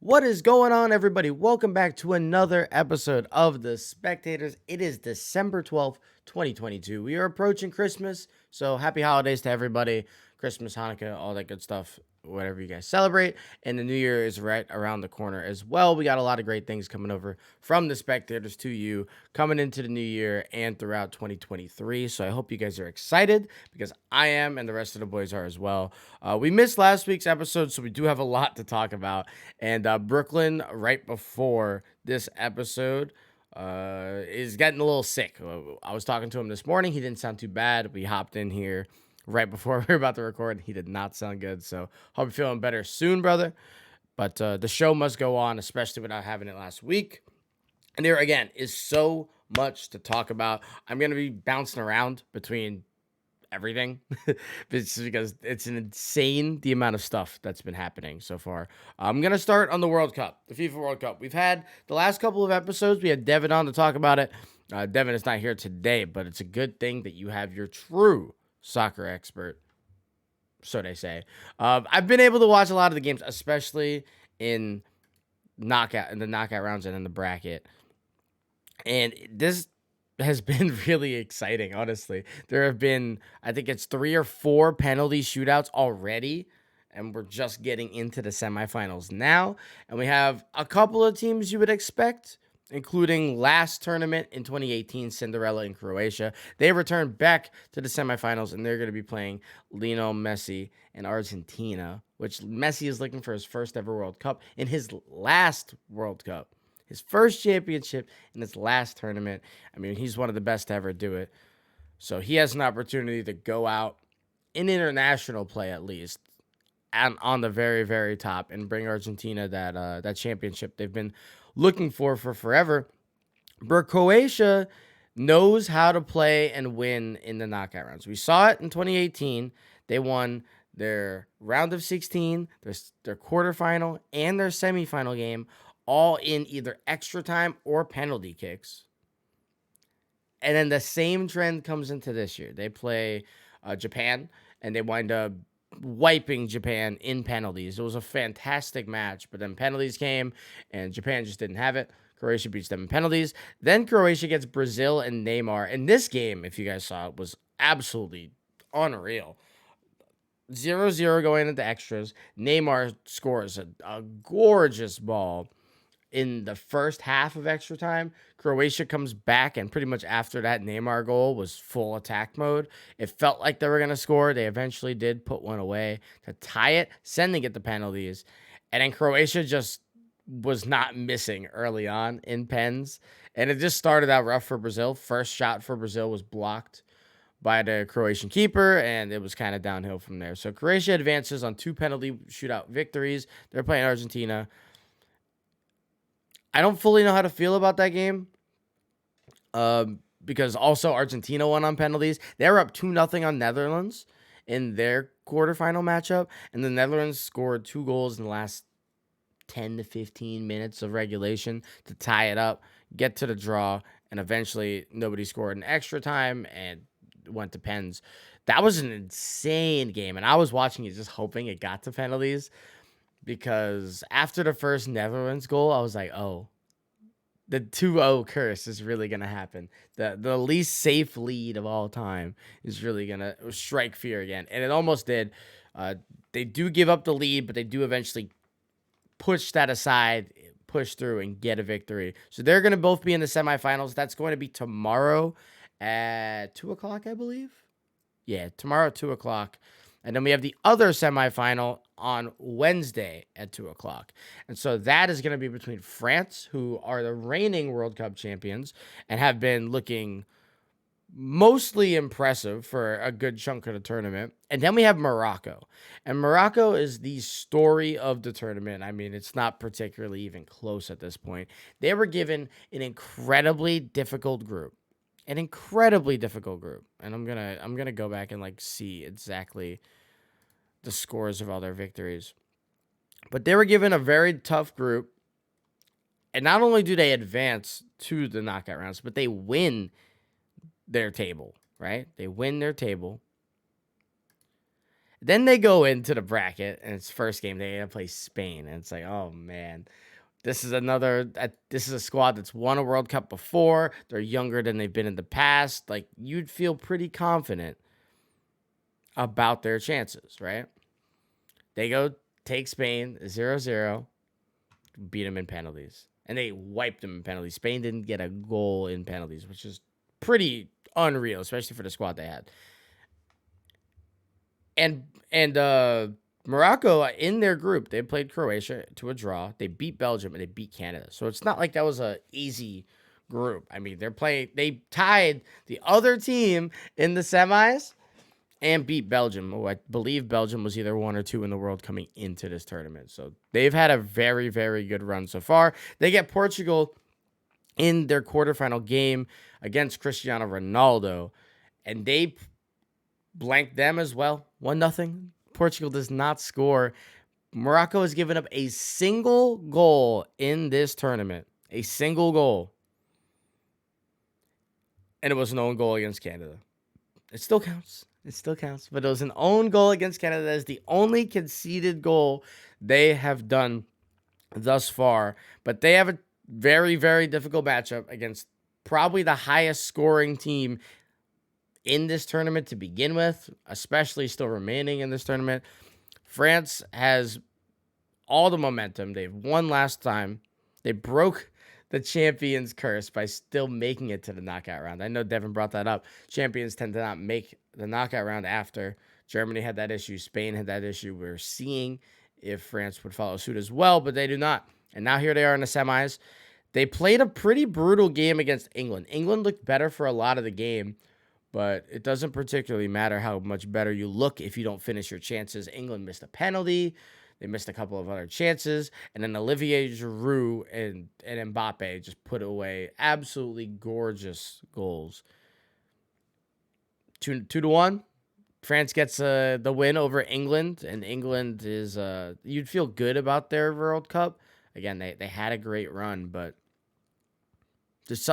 What is going on, everybody? Welcome back to another episode of The Spectators. It is December 12th, 2022. We are approaching Christmas, so happy holidays to everybody. Christmas, Hanukkah, all that good stuff, whatever you guys celebrate. And the new year is right around the corner as well. We got a lot of great things coming over from The Spectators to you coming into the new year and throughout 2023. So I hope you guys are excited because I am, and the rest of the boys are as well. We missed last week's episode, so we do have a lot to talk about. And Brooklyn, right before this episode, is getting a little sick. I was talking to him this morning. He didn't sound too bad. We hopped in here right before we were about to record. He did not sound good. So hope you're feeling better soon, brother. But the show must go on, especially without having it last week. And there, again, is so much to talk about. I'm going to be bouncing around between everything. It's because it's an insane the amount of stuff that's been happening so far. I'm gonna start on the World Cup, the FIFA World Cup. We've had the last couple of episodes. We had Devin on to talk about it. Devin is not here today, but it's a good thing that you have your true soccer expert, so they say. I've been able to watch a lot of the games, especially in the knockout rounds and in the bracket. And this has been really exciting, honestly. There have been, I think it's 3 or 4 penalty shootouts already, and we're just getting into the semifinals now. And we have a couple of teams you would expect, including last tournament in 2018, Cinderella in Croatia. They returned back to the semifinals, and they're going to be playing Lionel Messi in Argentina, which Messi is looking for his first ever World Cup in his last World Cup. His first championship in his last tournament. I mean, he's one of the best to ever do it. So he has an opportunity to go out in international play, at least, and on the very, very top, and bring Argentina that championship they've been looking for forever. But Croatia knows how to play and win in the knockout rounds. We saw it in 2018. They won their round of 16, their quarterfinal, and their semifinal game, all in either extra time or penalty kicks. And then the same trend comes into this year. They play Japan, and they wind up wiping Japan in penalties. It was a fantastic match, but then penalties came, and Japan just didn't have it. Croatia beats them in penalties. Then Croatia gets Brazil and Neymar. And this game, if you guys saw it, was absolutely unreal. 0-0 going into extras. Neymar scores a gorgeous ball in the first half of extra time. Croatia comes back, and pretty much after that Neymar goal was full attack mode. It felt like they were going to score. They eventually did put one away to tie it, sending it to penalties. And then Croatia just was not missing early on in pens. And it just started out rough for Brazil. First shot for Brazil was blocked by the Croatian keeper, and it was kind of downhill from there. So Croatia advances on 2 penalty shootout victories. They're playing Argentina. I don't fully know how to feel about that game, because also Argentina won on penalties. They were up 2-0 on Netherlands in their quarterfinal matchup, and the Netherlands scored 2 goals in the last 10 to 15 minutes of regulation to tie it up, get to the draw, and eventually nobody scored in extra time and went to pens. That was an insane game, and I was watching it just hoping it got to penalties. Because after the first Netherlands goal, I was like, oh, the 2-0 curse is really going to happen. The least safe lead of all time is really going to strike fear again. And it almost did. They do give up the lead, but they do eventually push that aside, push through, and get a victory. So they're going to both be in the semifinals. That's going to be tomorrow at 2 o'clock, I believe. Yeah, tomorrow at 2 o'clock. And then we have the other semifinal on Wednesday at 2 o'clock. And so that is going to be between France, who are the reigning World Cup champions and have been looking mostly impressive for a good chunk of the tournament. And then we have Morocco. And Morocco is the story of the tournament. I mean, it's not particularly even close at this point. They were given an incredibly difficult group. And I'm gonna go back and see exactly the scores of all their victories. But they were given a very tough group, and not only do they advance to the knockout rounds, but they win their table, right? They win their table, Then they go into the bracket, and it's first game. They gotta play Spain, and it's like, oh man, this is this is a squad that's won a World Cup before. They're younger than they've been in the past. Like, you'd feel pretty confident about their chances, right? They go take Spain 0-0, beat them in penalties. And they wiped them in penalties. Spain didn't get a goal in penalties, which is pretty unreal, especially for the squad they had. And Morocco in their group, they played Croatia to a draw. They beat Belgium and they beat Canada. So it's not like that was a easy group. I mean, they tied the other team in the semis and beat Belgium, who I believe Belgium was either 1 or 2 in the world coming into this tournament. So they've had a very, very good run so far. They get Portugal in their quarterfinal game against Cristiano Ronaldo, and they blanked them as well. 1-0. Portugal does not score. Morocco has given up a single goal in this tournament. A single goal. And it was an own goal against Canada. It still counts. It still counts. But it was an own goal against Canada. That is the only conceded goal they have done thus far. But they have a very, very difficult matchup against probably the highest scoring team in this tournament to begin with, especially still remaining in this tournament. France has all the momentum. They've won last time. They broke the champions curse by still making it to the knockout round. I know Devin brought that up. Champions tend to not make the knockout round after. Germany had that issue. Spain had that issue. We're seeing if France would follow suit as well, but they do not. And now here they are in the semis. They played a pretty brutal game against England. England looked better for a lot of the game, but it doesn't particularly matter how much better you look if you don't finish your chances. England missed a penalty. They missed a couple of other chances. And then Olivier Giroud and Mbappe just put away absolutely gorgeous goals. 2-1. France gets the win over England. And England is, you'd feel good about their World Cup. Again, they had a great run, but there's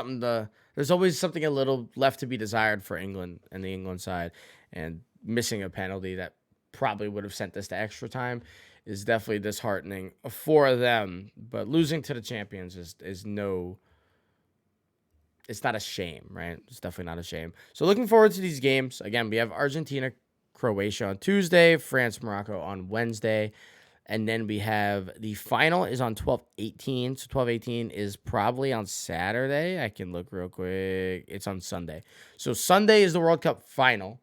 always something a little left to be desired for England and the England side. And missing a penalty that probably would have sent this to extra time is definitely disheartening for them. But losing to the champions is no, it's not a shame, right? It's definitely not a shame. So looking forward to these games. Again, we have Argentina, Croatia on Tuesday, France, Morocco on Wednesday. And then we have the final is on 12/18. So 12/18 is probably on Saturday. I can look real quick. It's on Sunday. So Sunday is the World Cup final.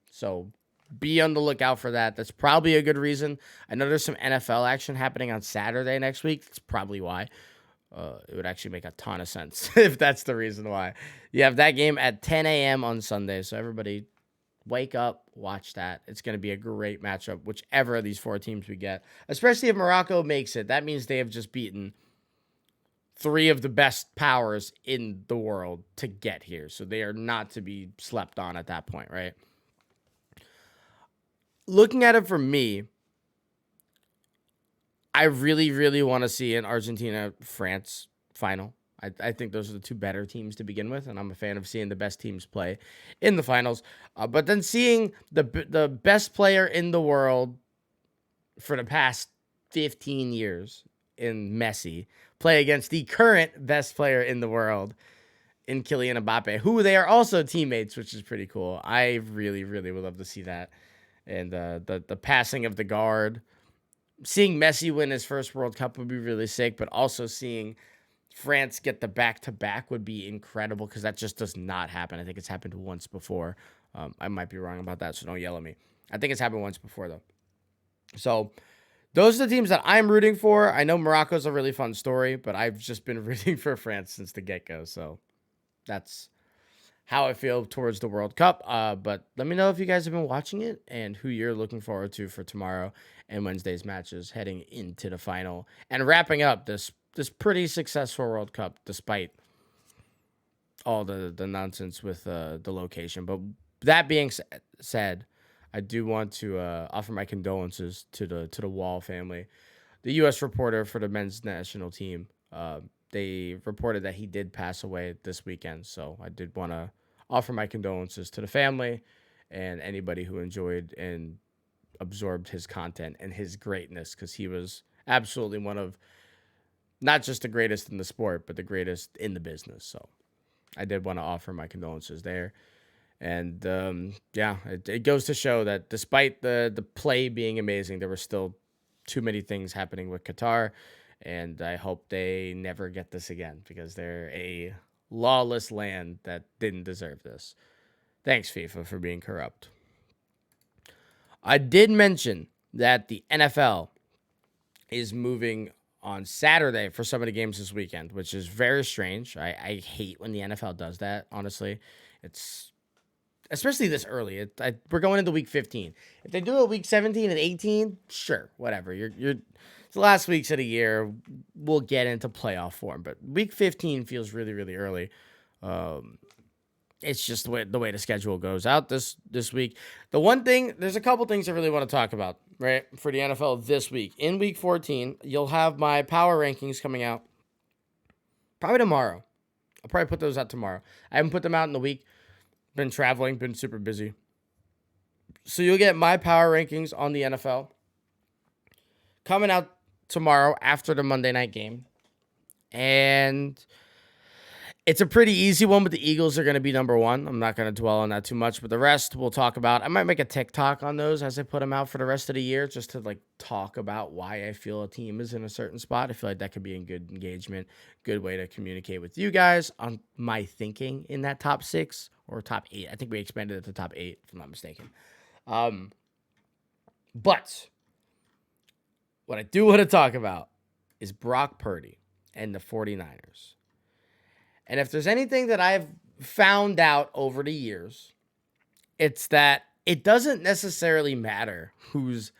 So be on the lookout for that. That's probably a good reason. I know there's some NFL action happening on Saturday next week. That's probably why. It would actually make a ton of sense if that's the reason why. You have that game at 10 a.m. on Sunday. So everybody wake up, watch that. It's going to be a great matchup, whichever of these 4 teams we get. Especially if Morocco makes it. That means they have just beaten 3 of the best powers in the world to get here. So they are not to be slept on at that point, right? Looking at it from me, I really, really want to see an Argentina-France final. I think those are the 2 better teams to begin with, and I'm a fan of seeing the best teams play in the finals. But then seeing the best player in the world for the past 15 years in Messi play against the current best player in the world in Kylian Mbappe, who they are also teammates, which is pretty cool. I really, really would love to see that. And the passing of the guard. Seeing Messi win his first World Cup would be really sick, but also seeing France get the back-to-back would be incredible because that just does not happen. I think it's happened once before. I might be wrong about that, so don't yell at me. I think it's happened once before, though. So those are the teams that I'm rooting for. I know Morocco's a really fun story, but I've just been rooting for France since the get-go. So that's how I feel towards the World Cup. But let me know if you guys have been watching it and who you're looking forward to for tomorrow and Wednesday's matches heading into the final and wrapping up this pretty successful World Cup despite all the nonsense with the location. But that being said, I do want to offer my condolences to the Wall family. The U.S. reporter for the men's national team, they reported that he did pass away this weekend. So I did want to offer my condolences to the family and anybody who enjoyed and absorbed his content and his greatness, because he was absolutely one of not just the greatest in the sport, but the greatest in the business. So I did want to offer my condolences there. And yeah, it goes to show that despite the play being amazing, there were still too many things happening with Qatar. And I hope they never get this again, because they're a lawless land that didn't deserve this. Thanks, FIFA, for being corrupt. I did mention that the NFL is moving on Saturday for some of the games this weekend, which is very strange. I hate when the NFL does that, honestly. It's especially this early. We're going into week 15. If they do it week 17 and 18, sure, whatever. It's the last weeks of the year. We'll get into playoff form, but week 15 feels really, really early. It's just the way the schedule goes out this week. There's a couple things I really want to talk about, right, for the NFL this week. In week 14, you'll have my power rankings coming out probably tomorrow. I'll probably put those out tomorrow. I haven't put them out in the week. Been traveling, been super busy. So you'll get my power rankings on the NFL coming out tomorrow after the Monday night game. And it's a pretty easy one, but the Eagles are going to be number one. I'm not going to dwell on that too much, but the rest we'll talk about. I might make a TikTok on those as I put them out for the rest of the year, just to like talk about why I feel a team is in a certain spot. I feel like that could be a good engagement, good way to communicate with you guys on my thinking in that top 6 or top 8. I think we expanded it to top 8, if I'm not mistaken. But what I do want to talk about is Brock Purdy and the 49ers. And if there's anything that I've found out over the years, it's that it doesn't necessarily matter who's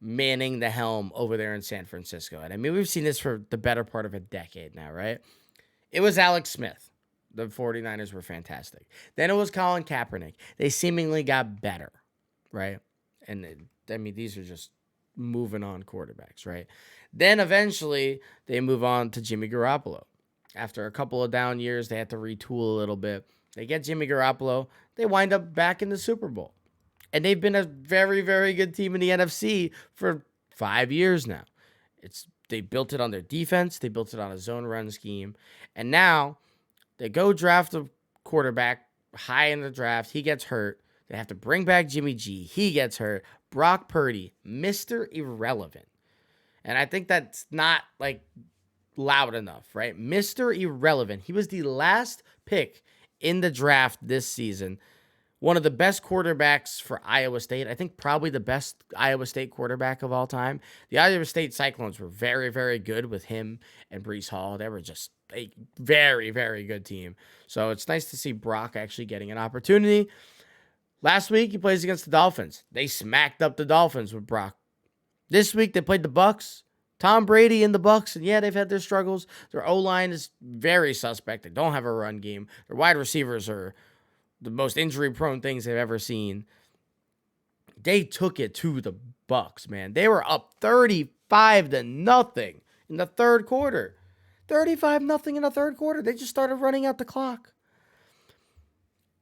manning the helm over there in San Francisco. And I mean, we've seen this for the better part of a decade now, right? It was Alex Smith. The 49ers were fantastic. Then it was Colin Kaepernick. They seemingly got better, right? And these are just moving on quarterbacks, right? Then eventually they move on to Jimmy Garoppolo. After a couple of down years, they had to retool a little bit. They get Jimmy Garoppolo. They wind up back in the Super Bowl. And they've been a very, very good team in the NFC for 5 years now. They built it on their defense. They built it on a zone run scheme. And now they go draft a quarterback high in the draft. He gets hurt. They have to bring back Jimmy G. He gets hurt. Brock Purdy, Mr. Irrelevant. And I think that's not like loud enough, right? Mr. Irrelevant. He was the last pick in the draft this season. One of the best quarterbacks for Iowa State. I think probably the best Iowa State quarterback of all time. The Iowa State Cyclones were very, very good with him and Breece Hall. They were just a very, very good team. So it's nice to see Brock actually getting an opportunity. Last week, he plays against the Dolphins. They smacked up the Dolphins with Brock. This week, they played the Bucs. Tom Brady and the Bucs, and yeah, they've had their struggles. Their O-line is very suspect. They don't have a run game. Their wide receivers are the most injury-prone things they've ever seen. They took it to the Bucs, man. They were up 35-0 in the third quarter. 35-0 in the third quarter. They just started running out the clock.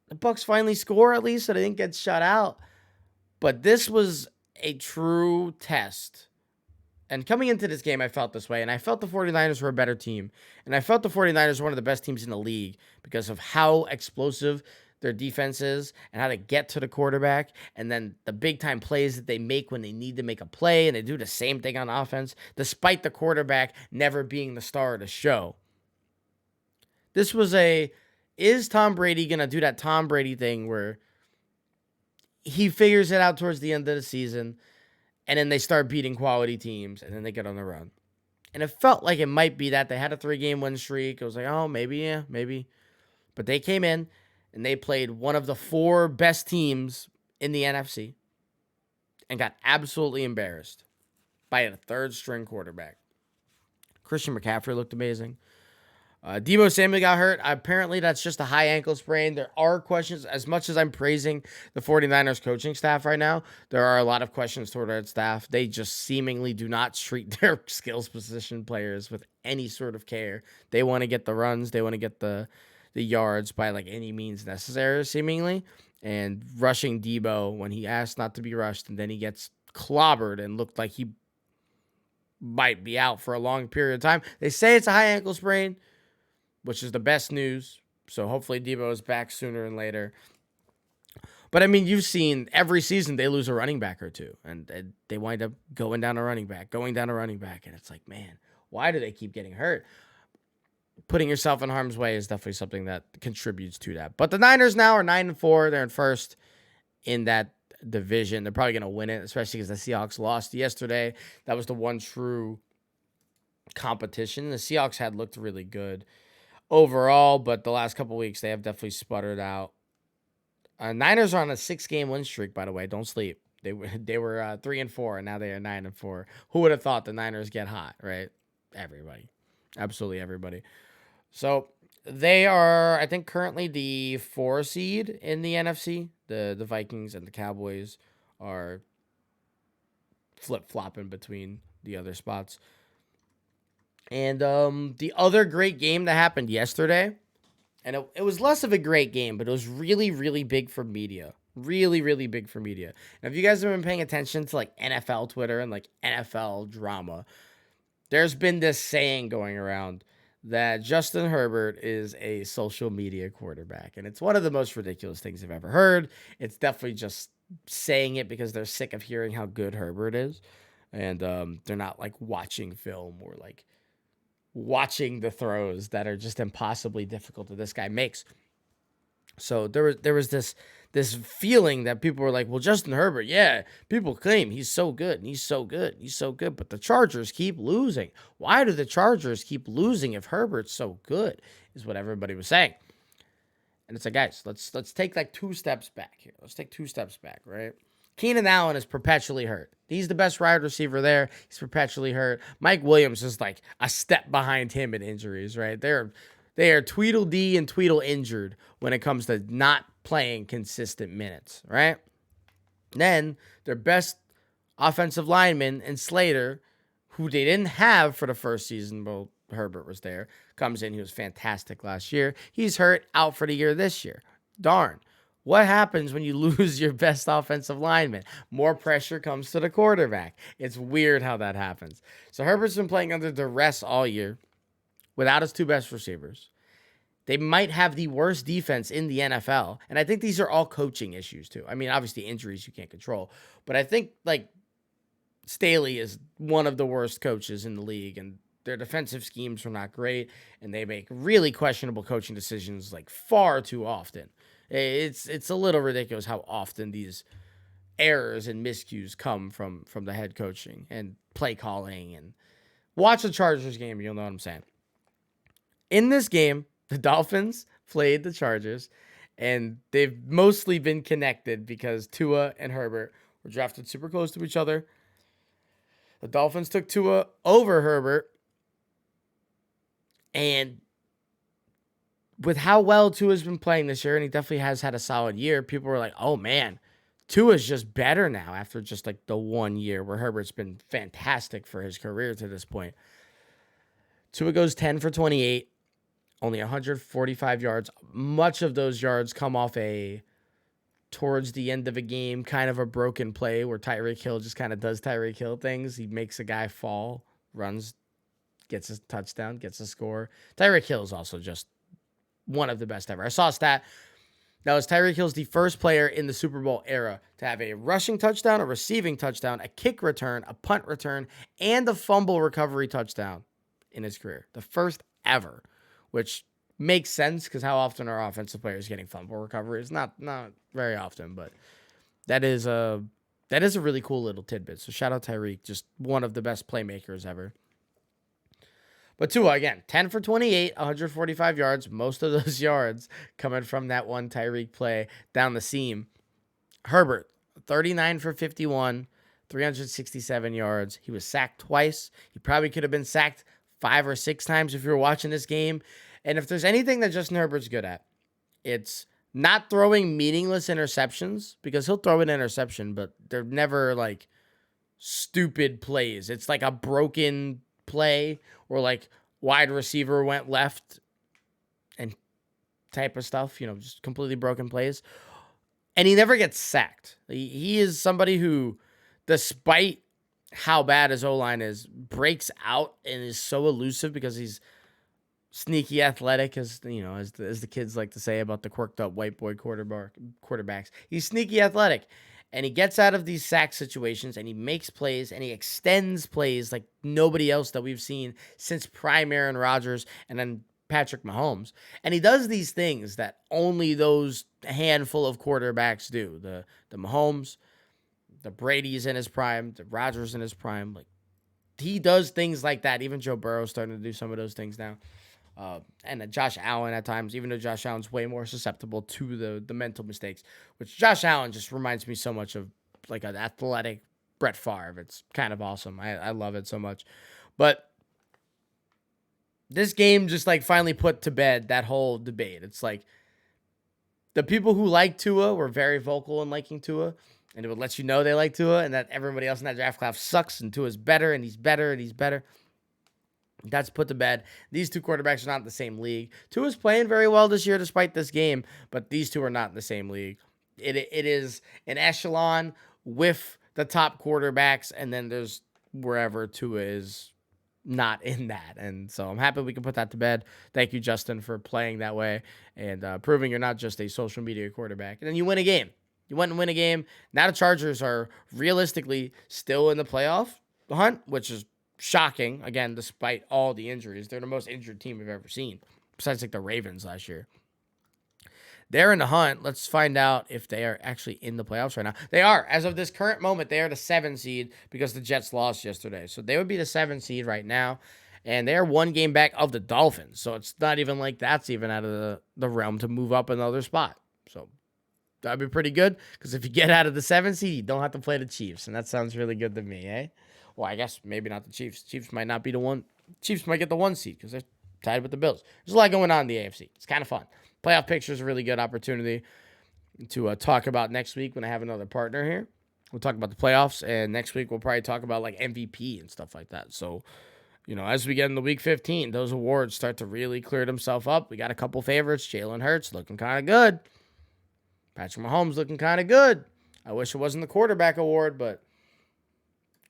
The Bucs finally score at least, so they didn't get shut out. But this was a true test. And coming into this game, I felt this way. And I felt the 49ers were a better team. And I felt the 49ers were one of the best teams in the league because of how explosive their defense is and how to get to the quarterback. And then the big-time plays that they make when they need to make a play. And they do the same thing on offense, despite the quarterback never being the star of the show. This was is Tom Brady going to do that Tom Brady thing where he figures it out towards the end of the season, and then they start beating quality teams, and then they get on the run? And it felt like it might be that. They had a 3-game win streak. I was like, oh, maybe, yeah, maybe. But they came in, and they played one of the 4 best teams in the NFC and got absolutely embarrassed by a third-string quarterback. Christian McCaffrey looked amazing. Deebo Samuel got hurt. Apparently, that's just a high ankle sprain. There are questions. As much as I'm praising the 49ers coaching staff right now, there are a lot of questions toward that staff. They just seemingly do not treat their skills position players with any sort of care. They want to get the runs. They want to get the yards by like any means necessary, seemingly. and rushing Debo when he asked not to be rushed, and then he gets clobbered and looked like he might be out for a long period of time. They say it's a high ankle sprain, which is the best news. So hopefully Debo is back sooner than later. But I mean, you've seen every season they lose a running back or two, and they wind up going down a running back, and it's like, man, why do they keep getting hurt? Putting yourself in harm's way is definitely something that contributes to that. But the Niners now are 9-4. They're in first in that division. They're probably going to win it, especially because the Seahawks lost yesterday. That was the one true competition. The Seahawks had looked really good overall, but the last couple weeks they have definitely sputtered out. Niners are on a 6-game win streak, by the way. Don't sleep. They were 3-4, and now they are 9-4. Who would have thought the Niners get hot, right? Everybody. Absolutely everybody. So they are, I think, currently the 4 seed in the NFC. The Vikings and the Cowboys are flip-flopping between the other spots. And the other great game that happened yesterday, and it was less of a great game, but it was really, really big for media. Really, really big for media. Now, if you guys have been paying attention to like NFL Twitter and like NFL drama, there's been this saying going around that Justin Herbert is a social media quarterback. And it's one of the most ridiculous things I've ever heard. It's definitely just saying it because they're sick of hearing how good Herbert is. And they're not like watching film or like watching the throws that are just impossibly difficult that this guy makes. So there was this feeling that people were like, well, Justin Herbert, yeah, people claim he's so good, and he's so good, and he's so good, but the Chargers keep losing. Why do the Chargers keep losing if Herbert's so good, is what everybody was saying. And it's like, guys, let's take like 2 steps back here. Let's take 2 steps back, right? Keenan Allen is perpetually hurt. He's the best wide receiver there. He's perpetually hurt. Mike Williams is like a step behind him in injuries, right? They are Tweedledee and Tweedle injured when it comes to not playing consistent minutes, right? Then their best offensive lineman and Slater, who they didn't have for the first season, but Herbert was there, comes in. He was fantastic last year. He's hurt, out for the year this year. Darn. What happens when you lose your best offensive lineman? More pressure comes to the quarterback. It's weird how that happens. So Herbert's been playing under duress all year without his 2 best receivers. They might have the worst defense in the NFL. And I think these are all coaching issues too. I mean, obviously injuries you can't control. But I think like Staley is one of the worst coaches in the league. And their defensive schemes are not great. And they make really questionable coaching decisions like far too often. It's a little ridiculous how often these errors and miscues come from the head coaching and play calling. And watch the Chargers game, you'll know what I'm saying. In this game, the Dolphins played the Chargers, and they've mostly been connected because Tua and Herbert were drafted super close to each other. The Dolphins took Tua over Herbert, and with how well Tua's been playing this year, and he definitely has had a solid year, people were like, oh man, Tua's just better now after just like the 1 year where Herbert's been fantastic for his career to this point. Tua goes 10 for 28, only 145 yards. Much of those yards come off towards the end of a game, kind of a broken play where Tyreek Hill just kind of does Tyreek Hill things. He makes a guy fall, runs, gets a touchdown, gets a score. Tyreek Hill is also just one of the best ever. I saw a stat that was Tyreek Hill's the first player in the Super Bowl era to have a rushing touchdown, a receiving touchdown, a kick return, a punt return, and a fumble recovery touchdown in his career. The first ever, which makes sense because how often are offensive players getting fumble recoveries? Not very often, but that is a really cool little tidbit. So shout out Tyreek, just one of the best playmakers ever. But Tua, again, 10 for 28, 145 yards. Most of those yards coming from that one Tyreek play down the seam. Herbert, 39 for 51, 367 yards. He was sacked twice. He probably could have been sacked 5 or 6 times if you were watching this game. And if there's anything that Justin Herbert's good at, it's not throwing meaningless interceptions, because he'll throw an interception, but they're never like stupid plays. It's like a broken play or like wide receiver went left and type of stuff, just completely broken plays. And he never gets sacked. He is somebody who, despite how bad his O-line is, breaks out and is so elusive because he's sneaky athletic, as the kids like to say about the quirked up white boy quarterbacks. He's sneaky athletic, and he gets out of these sack situations, and he makes plays, and he extends plays like nobody else that we've seen since prime Aaron Rodgers and then Patrick Mahomes. And he does these things that only those handful of quarterbacks do. The Mahomes, the Brady's in his prime, the Rodgers in his prime. Like, he does things like that. Even Joe Burrow's starting to do some of those things now. And Josh Allen at times, even though Josh Allen's way more susceptible to the mental mistakes, which Josh Allen just reminds me so much of like an athletic Brett Favre. It's kind of awesome. I love it so much. But this game just like finally put to bed that whole debate. It's like the people who like Tua were very vocal in liking Tua, and it would let you know they like Tua, and that everybody else in that draft class sucks, and Tua's better, and he's better, and he's better. That's put to bed. These two quarterbacks are not in the same league. Tua's playing very well this year despite this game, but these two are not in the same league. It is an echelon with the top quarterbacks, and then there's wherever Tua is not in that. And so I'm happy we can put that to bed. Thank you, Justin, for playing that way and proving you're not just a social media quarterback. And then you win a game. You went and win a game. Now the Chargers are realistically still in the playoff hunt, which is shocking, again, despite all the injuries. They're the most injured team we've ever seen, besides like the Ravens last year. They're in the hunt. Let's find out if they are actually in the playoffs right now. They are. As of this current moment, they are the 7 seed because the Jets lost yesterday. So they would be the 7 seed right now. And they're 1 game back of the Dolphins. So it's not even like that's even out of the realm to move up another spot. So that'd be pretty good, because if you get out of the 7 seed, you don't have to play the Chiefs. And that sounds really good to me, eh? Well, I guess maybe not the Chiefs. Chiefs might not be the one. Chiefs might get the 1 seed because they're tied with the Bills. There's a lot going on in the AFC. It's kind of fun. Playoff picture is a really good opportunity to talk about next week when I have another partner here. We'll talk about the playoffs, and next week we'll probably talk about like MVP and stuff like that. So, as we get into week 15, those awards start to really clear themselves up. We got a couple favorites. Jalen Hurts looking kind of good. Patrick Mahomes looking kind of good. I wish it wasn't the quarterback award, but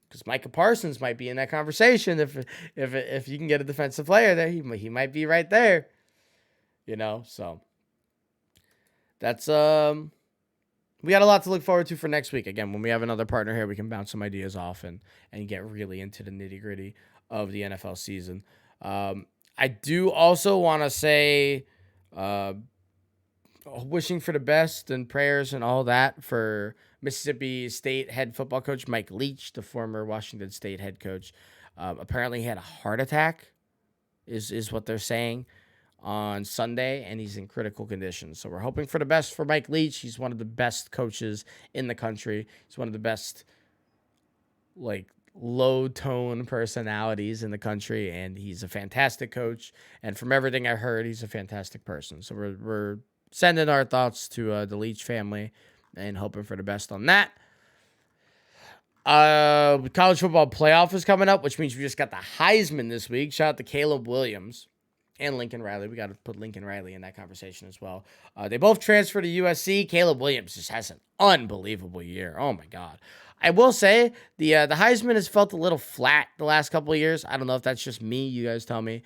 because Micah Parsons might be in that conversation. If you can get a defensive player there, he might be right there. So that's we got a lot to look forward to for next week. Again, when we have another partner here, we can bounce some ideas off and get really into the nitty-gritty of the NFL season. I do also want to say wishing for the best and prayers and all that for Mississippi State head football coach Mike Leach, the former Washington State head coach. Apparently he had a heart attack, is what they're saying, on Sunday, and he's in critical condition. So we're hoping for the best for Mike Leach. He's one of the best coaches in the country. He's one of the best, like, low-tone personalities in the country, and he's a fantastic coach. And from everything I heard, he's a fantastic person. So we're sending our thoughts to the Leach family and hoping for the best on that. College football playoff is coming up, which means we just got the Heisman this week. Shout out to Caleb Williams and Lincoln Riley. We got to put Lincoln Riley in that conversation as well. They both transferred to USC. Caleb Williams just has an unbelievable year. Oh, my God. I will say the Heisman has felt a little flat the last couple of years. I don't know if that's just me. You guys tell me.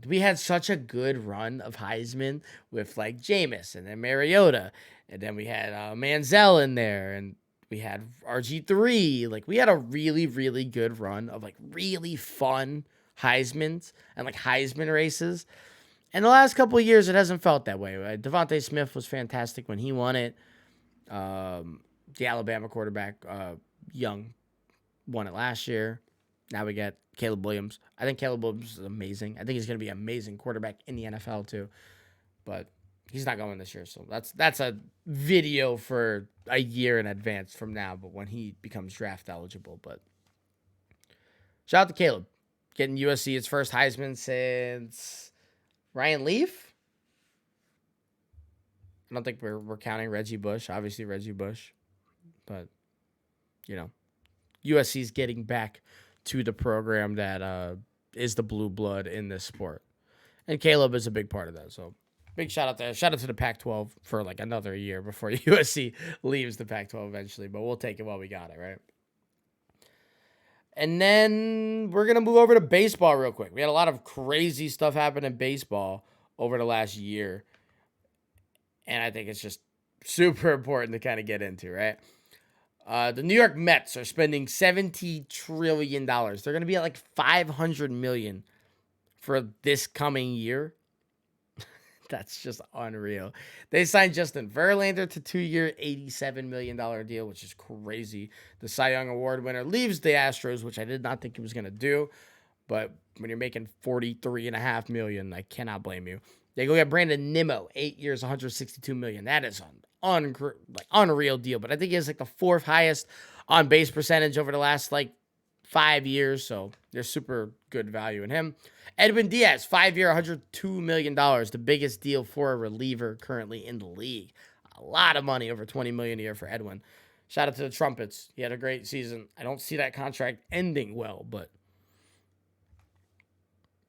We had such a good run of Heisman with like Jameis and then Mariota, and then we had Manziel in there, and we had RG3. Like, we had a really, really good run of like really fun Heismans and like Heisman races. And the last couple of years, it hasn't felt that way. Devontae Smith was fantastic when he won it. The Alabama quarterback, Young, won it last year. Now we get Caleb Williams. I think Caleb Williams is amazing. I think he's going to be an amazing quarterback in the NFL too. But he's not going this year, so that's a video for a year in advance from now, but when he becomes draft eligible. But shout out to Caleb, getting USC its first Heisman since Ryan Leaf. I don't think we're counting Reggie Bush. Obviously Reggie Bush. But, USC's getting back to the program that is the blue blood in this sport. And Caleb is a big part of that. So big shout out there. Shout out to the Pac-12 for like another year before USC leaves the Pac-12 eventually, but we'll take it while we got it, right? And then we're going to move over to baseball real quick. We had a lot of crazy stuff happen in baseball over the last year. And I think it's just super important to kind of get into, right? The New York Mets are spending $70 trillion. They're going to be at like $500 million for this coming year. That's just unreal. They signed Justin Verlander to 2-year, $87 million deal, which is crazy. The Cy Young Award winner leaves the Astros, which I did not think he was going to do. But when you're making $43.5 million, I cannot blame you. They go get Brandon Nimmo, 8 years, $162 million. That is an unreal deal. But I think he has like the 4th highest on base percentage over the last like 5 years. So there's super good value in him. Edwin Diaz, 5-year, $102 million, the biggest deal for a reliever currently in the league. A lot of money, over $20 million a year for Edwin. Shout out to the Trumpets. He had a great season. I don't see that contract ending well, but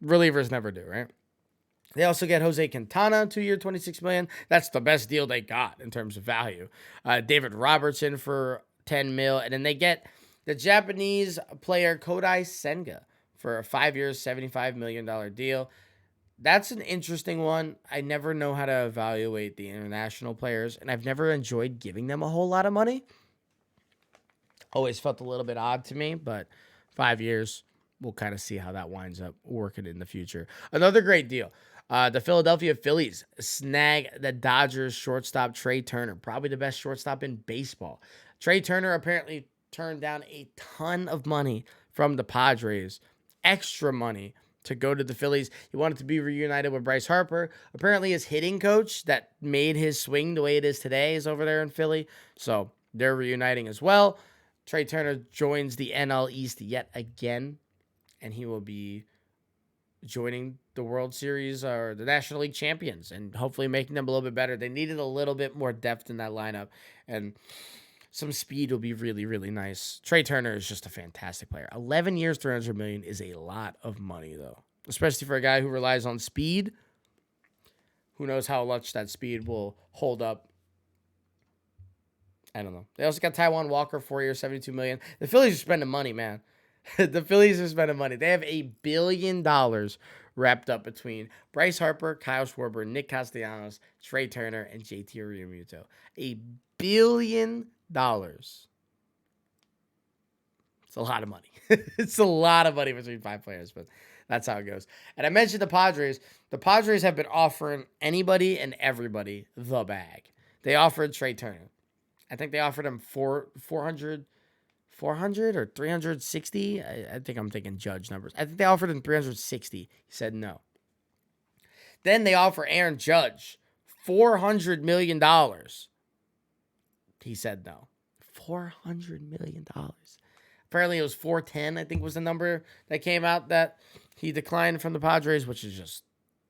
relievers never do, right? They also get Jose Quintana, 2-year, $26 million. That's the best deal they got in terms of value. David Robertson for $10 million. And then they get the Japanese player Kodai Senga for a 5 years, $75 million deal. That's an interesting one. I never know how to evaluate the international players, and I've never enjoyed giving them a whole lot of money. Always felt a little bit odd to me, but 5 years, we'll kind of see how that winds up working in the future. Another great deal. The Philadelphia Phillies snag the Dodgers shortstop Trey Turner, probably the best shortstop in baseball. Trey Turner apparently turned down a ton of money from the Padres, extra money to go to the Phillies. He wanted to be reunited with Bryce Harper. Apparently his hitting coach that made his swing the way it is today is over there in Philly. So they're reuniting as well. Trey Turner joins the NL East yet again, and he will be joining the World Series or the National League champions and hopefully making them a little bit better. They needed a little bit more depth in that lineup, and some speed will be really, really nice. Trey Turner is just a fantastic player. 11 years, $300 million is a lot of money, though, especially for a guy who relies on speed. Who knows how much that speed will hold up? I don't know. They also got Taijuan Walker, 4 years, $72 million. The Phillies are spending money, man. The Phillies are spending money. They have $1 billion wrapped up between Bryce Harper, Kyle Schwarber, Nick Castellanos, Trey Turner, and JT Realmuto. $1 billion. It's a lot of money. It's a lot of money between 5 players, but that's how it goes. And I mentioned the Padres. The Padres have been offering anybody and everybody the bag. They offered Trey Turner. I think they offered him 400 or 360. I think I'm thinking Judge numbers. I think they offered him 360. He said no. Then they offer Aaron Judge $400 million. He said no. $400 million. Apparently it was 410, I think was the number that came out that he declined from the Padres, which is just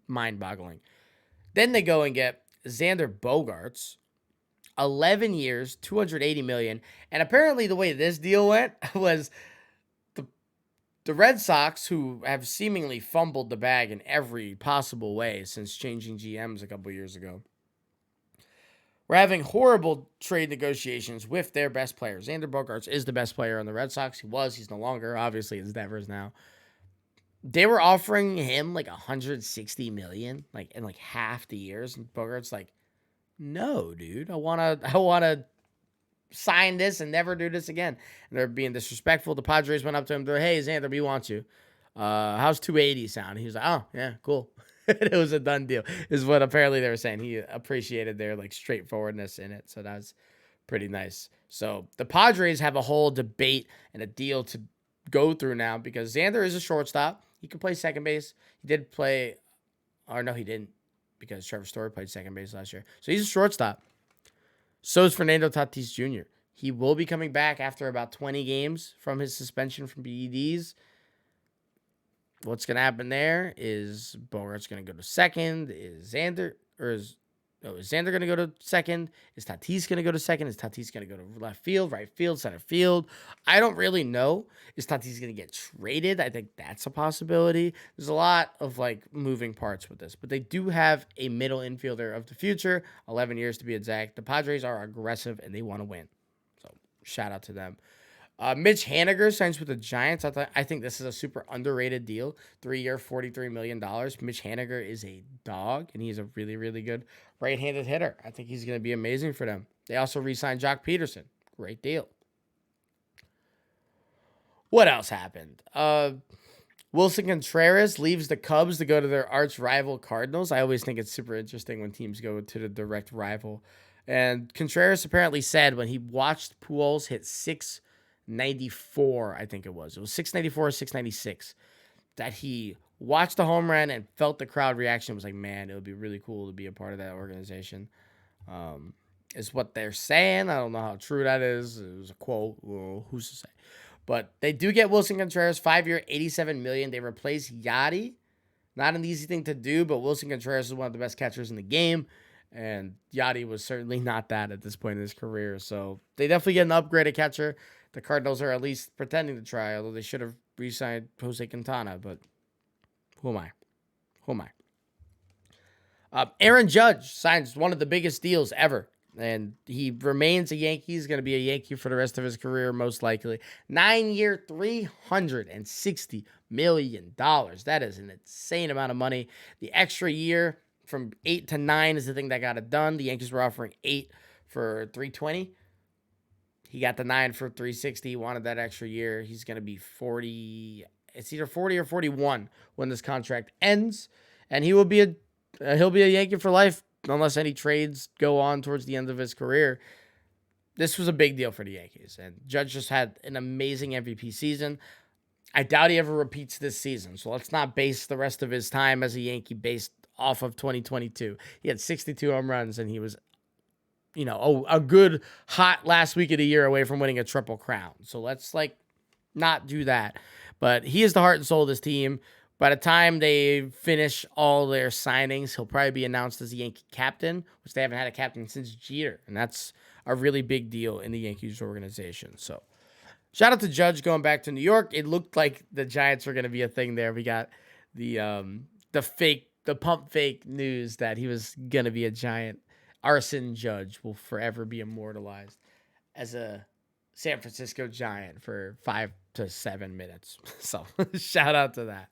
mind-boggling. Then they go and get Xander Bogaerts, 11 years, $280 million. And apparently the way this deal went was the Red Sox, who have seemingly fumbled the bag in every possible way since changing GMs a couple years ago, we're having horrible trade negotiations with their best players. Xander Bogaerts is the best player on the Red Sox. He was. He's no longer. Obviously, it's Devers now. They were offering him like $160 million, like in like half the years, and Bogaerts like, no, dude, I wanna sign this and never do this again. And they're being disrespectful. The Padres went up to him. They're, hey, Xander, we want you. How's 280 sound? He was like, oh yeah, cool. It was a done deal, is what apparently they were saying. He appreciated their like straightforwardness in it, so that was pretty nice. So the Padres have a whole debate and a deal to go through now because Xander is a shortstop. He can play second base. He did play, or no, he didn't, because Trevor Story played second base last year. So he's a shortstop. So is Fernando Tatis Jr. He will be coming back after about 20 games from his suspension from PEDs. What's going to happen there is Bogart's going to go to second. Is Xander, or is Oh, is Xander going to go to second? Is Tatis going to go to second? Is Tatis going to go to left field, right field, center field? I don't really know. Is Tatis going to get traded? I think that's a possibility. There's a lot of like moving parts with this, but they do have a middle infielder of the future, 11 years to be exact. The Padres are aggressive and they want to win. So shout out to them. Mitch Haniger signs with the Giants. I think this is a super underrated deal. 3-year, $43 million. Mitch Haniger is a dog, and he's a really, really good right-handed hitter. I think he's going to be amazing for them. They also re-signed Jock Peterson. Great deal. What else happened? Wilson Contreras leaves the Cubs to go to their arch rival Cardinals. I always think it's super interesting when teams go to the direct rival. And Contreras apparently said when he watched Pujols hit 694, I think it was 694 or 696, that he watched the home run and felt the crowd reaction. It was like, man, it would be really cool to be a part of that organization. Is what they're saying. I don't know how true that is. It was a quote. Well, who's to say? But they do get Wilson Contreras, 5-year, $87 million. They replace Yachty. Not an easy thing to do, but Wilson Contreras is one of the best catchers in the game. And Yachty was certainly not that at this point in his career. So they definitely get an upgraded catcher. The Cardinals are at least pretending to try, although they should have re-signed Jose Quintana. But who am I? Aaron Judge signs one of the biggest deals ever. And he remains a Yankee. He's going to be a Yankee for the rest of his career, most likely. 9-year, $360 million. That is an insane amount of money. The extra year from 8 to 9 is the thing that got it done. The Yankees were offering 8 for $320. He got the 9 for $360. He wanted that extra year. He's going to be 40. It's either 40 or 41 when this contract ends. And he'll be a Yankee for life unless any trades go on towards the end of his career. This was a big deal for the Yankees. And Judge just had an amazing MVP season. I doubt he ever repeats this season. So let's not base the rest of his time as a Yankee based off of 2022. He had 62 home runs and he was, a good hot last week of the year away from winning a Triple Crown. So let's not do that. But he is the heart and soul of this team. By the time they finish all their signings, he'll probably be announced as the Yankee captain, which they haven't had a captain since Jeter. And that's a really big deal in the Yankees organization. So shout out to Judge going back to New York. It looked like the Giants were going to be a thing there. We got the pump fake news that he was going to be a Giant. Arson Judge will forever be immortalized as a San Francisco Giant for 5 to 7 minutes. So shout out to that.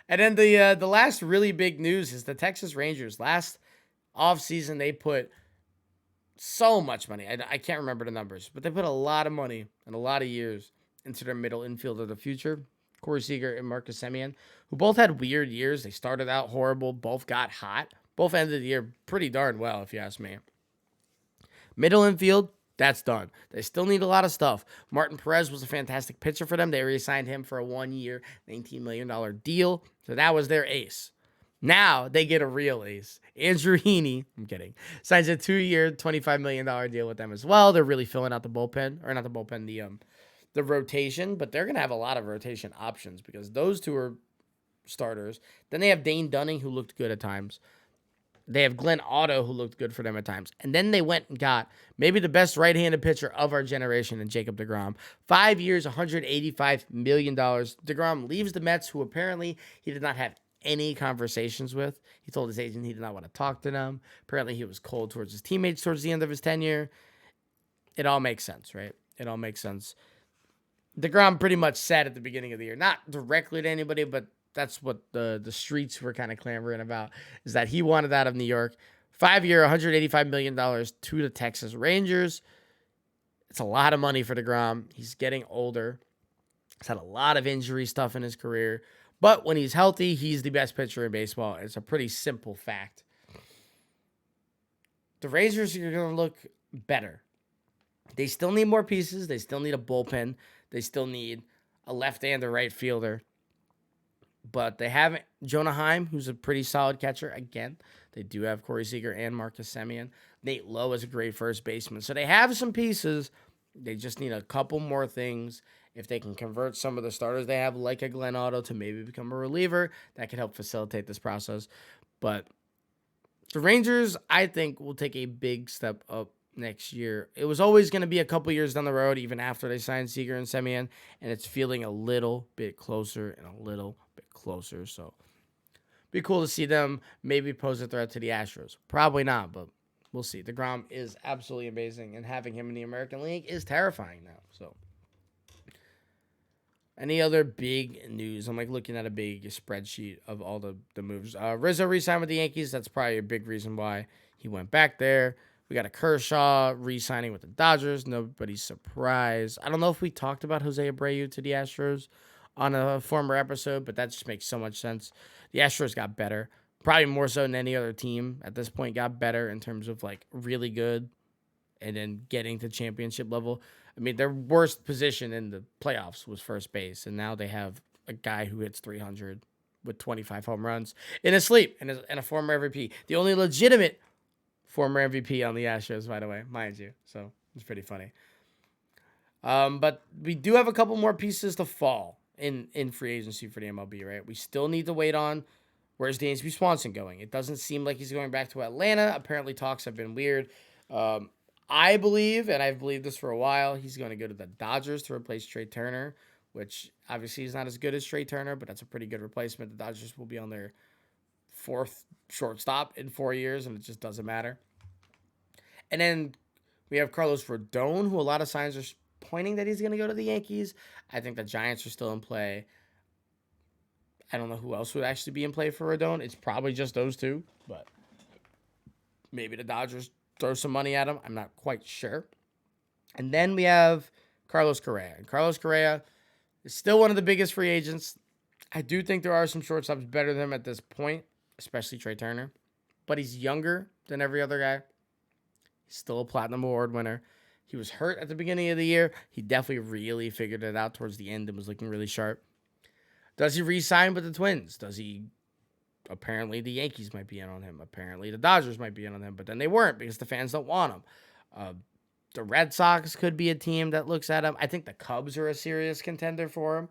And then the last really big news is the Texas Rangers. Last offseason, they put so much money. I can't remember the numbers, but they put a lot of money and a lot of years into their middle infield of the future. Corey Seager and Marcus Semien, who both had weird years. They started out horrible. Both got hot. Both ended the year pretty darn well, if you ask me. Middle infield, that's done. They still need a lot of stuff. Martin Perez was a fantastic pitcher for them. They re-signed him for a 1-year, $19 million deal. So that was their ace. Now they get a real ace. Andrew Heaney, I'm kidding, signs a 2-year, $25 million deal with them as well. They're really filling out the bullpen, or not the bullpen, the rotation, but they're going to have a lot of rotation options because those two are starters. Then they have Dane Dunning, who looked good at times. They have Glenn Otto, who looked good for them at times. And then they went and got maybe the best right-handed pitcher of our generation in Jacob deGrom. 5 years, $185 million. DeGrom leaves the Mets, who apparently he did not have any conversations with. He told his agent he did not want to talk to them. Apparently he was cold towards his teammates towards the end of his tenure. It all makes sense, right? It all makes sense. DeGrom pretty much said at the beginning of the year, not directly to anybody, but that's what the streets were kind of clamoring about, is that he wanted out of New York. 5-year, $185 million to the Texas Rangers. It's a lot of money for DeGrom. He's getting older. He's had a lot of injury stuff in his career. But when he's healthy, he's the best pitcher in baseball. It's a pretty simple fact. The Rangers are going to look better. They still need more pieces. They still need a bullpen. They still need a left and a right fielder. But they have Jonah Heim, who's a pretty solid catcher. Again, they do have Corey Seager and Marcus Semien. Nate Lowe is a great first baseman. So they have some pieces. They just need a couple more things. If they can convert some of the starters they have, like a Glenn Otto, to maybe become a reliever, that could help facilitate this process. But The Rangers, I think, will take a big step up next year. It was always going to be a couple years down the road, even after they signed Seager and Semien, and it's feeling a little bit closer and a little bit closer. So, be cool to see them maybe pose a threat to the Astros. Probably not, but we'll see. DeGrom is absolutely amazing, and having him in the American League is terrifying now. So, any other big news? I'm like looking at a big spreadsheet of all the moves. Rizzo re-signed with the Yankees. That's probably a big reason why he went back there. We got a Kershaw re-signing with the Dodgers. Nobody's surprised. I don't know if we talked about Jose Abreu to the Astros on a former episode, but that just makes so much sense. The Astros got better, probably more so than any other team at this point. Got better in terms of like really good, and then getting to championship level. I mean, their worst position in the playoffs was first base, and now they have a guy who hits 300 with 25 home runs in his sleep and a former MVP. The only legitimate former MVP on the Astros, by the way, mind you. So it's pretty funny. But we do have a couple more pieces to fall in free agency for the MLB, right? We still need to wait on where's Dansby Swanson going. It doesn't seem like he's going back to Atlanta. Apparently, talks have been weird. I believe, and I've believed this for a while, he's going to go to the Dodgers to replace Trey Turner, which obviously is not as good as Trey Turner, but that's a pretty good replacement. The Dodgers will be on their fourth shortstop in 4 years, and it just doesn't matter. And then we have Carlos Rodon, who a lot of signs are pointing that he's going to go to the Yankees. I think the Giants are still in play. I don't know who else would actually be in play for Rodon. It's probably just those two, but maybe the Dodgers throw some money at him. I'm not quite sure. And then we have Carlos Correa. And Carlos Correa is still one of the biggest free agents. I do think there are some shortstops better than him at this point, especially Trey Turner. But he's younger than every other guy. He's still a Platinum Award winner. He was hurt at the beginning of the year. He definitely really figured it out towards the end and was looking really sharp. Does he re-sign with the Twins? Does he? Apparently, the Yankees might be in on him. Apparently, the Dodgers might be in on him, but then they weren't because the fans don't want him. The Red Sox could be a team that looks at him. I think the Cubs are a serious contender for him.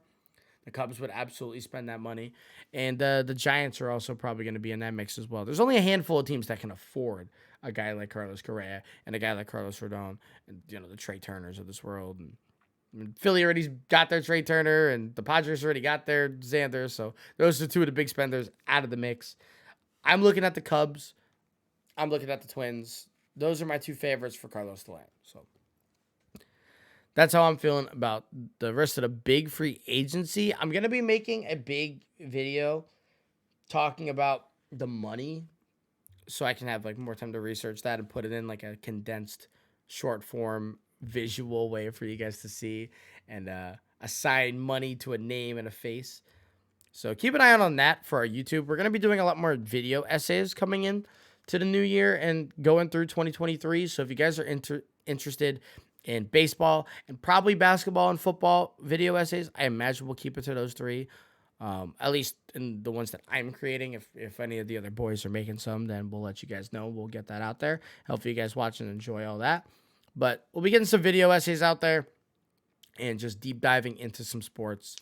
The Cubs would absolutely spend that money. And the Giants are also probably going to be in that mix as well. There's only a handful of teams that can afford a guy like Carlos Correa and a guy like Carlos Rodon and, the Trey Turners of this world. And Philly already got their Trey Turner, and the Padres already got their Xander. So those are two of the big spenders out of the mix. I'm looking at the Cubs. I'm looking at the Twins. Those are my two favorites for Carlos to land. So that's how I'm feeling about the rest of the big free agency. I'm going to be making a big video talking about the money so I can have more time to research that and put it in a condensed short form visual way for you guys to see and assign money to a name and a face. So keep an eye out on that for our YouTube. We're going to be doing a lot more video essays coming in to the new year and going through 2023. So if you guys are interested in baseball and probably basketball and football video essays, I imagine we'll keep it to those three. At least in the ones that I'm creating. If any of the other boys are making some, then we'll let you guys know. We'll get that out there. Hopefully you guys watch and enjoy all that. But we'll be getting some video essays out there and just deep diving into some sports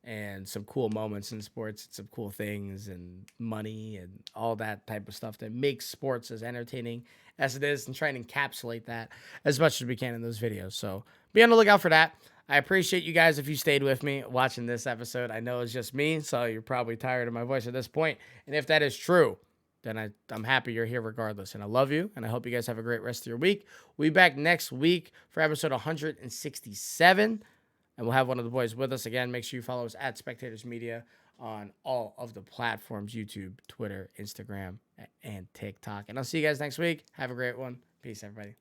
and some cool moments in sports and some cool things and money and all that type of stuff that makes sports as entertaining as it is, and try and encapsulate that as much as we can in those videos. So be on the lookout for that. I appreciate you guys if you stayed with me watching this episode. I know it's just me, so you're probably tired of my voice at this point. And if that is true, then I'm happy you're here regardless. And I love you, and I hope you guys have a great rest of your week. We'll be back next week for episode 167, and we'll have one of the boys with us again. Make sure you follow us at Spectators Media on all of the platforms: YouTube, Twitter, Instagram, and TikTok. And I'll see you guys next week. Have a great one. Peace, everybody.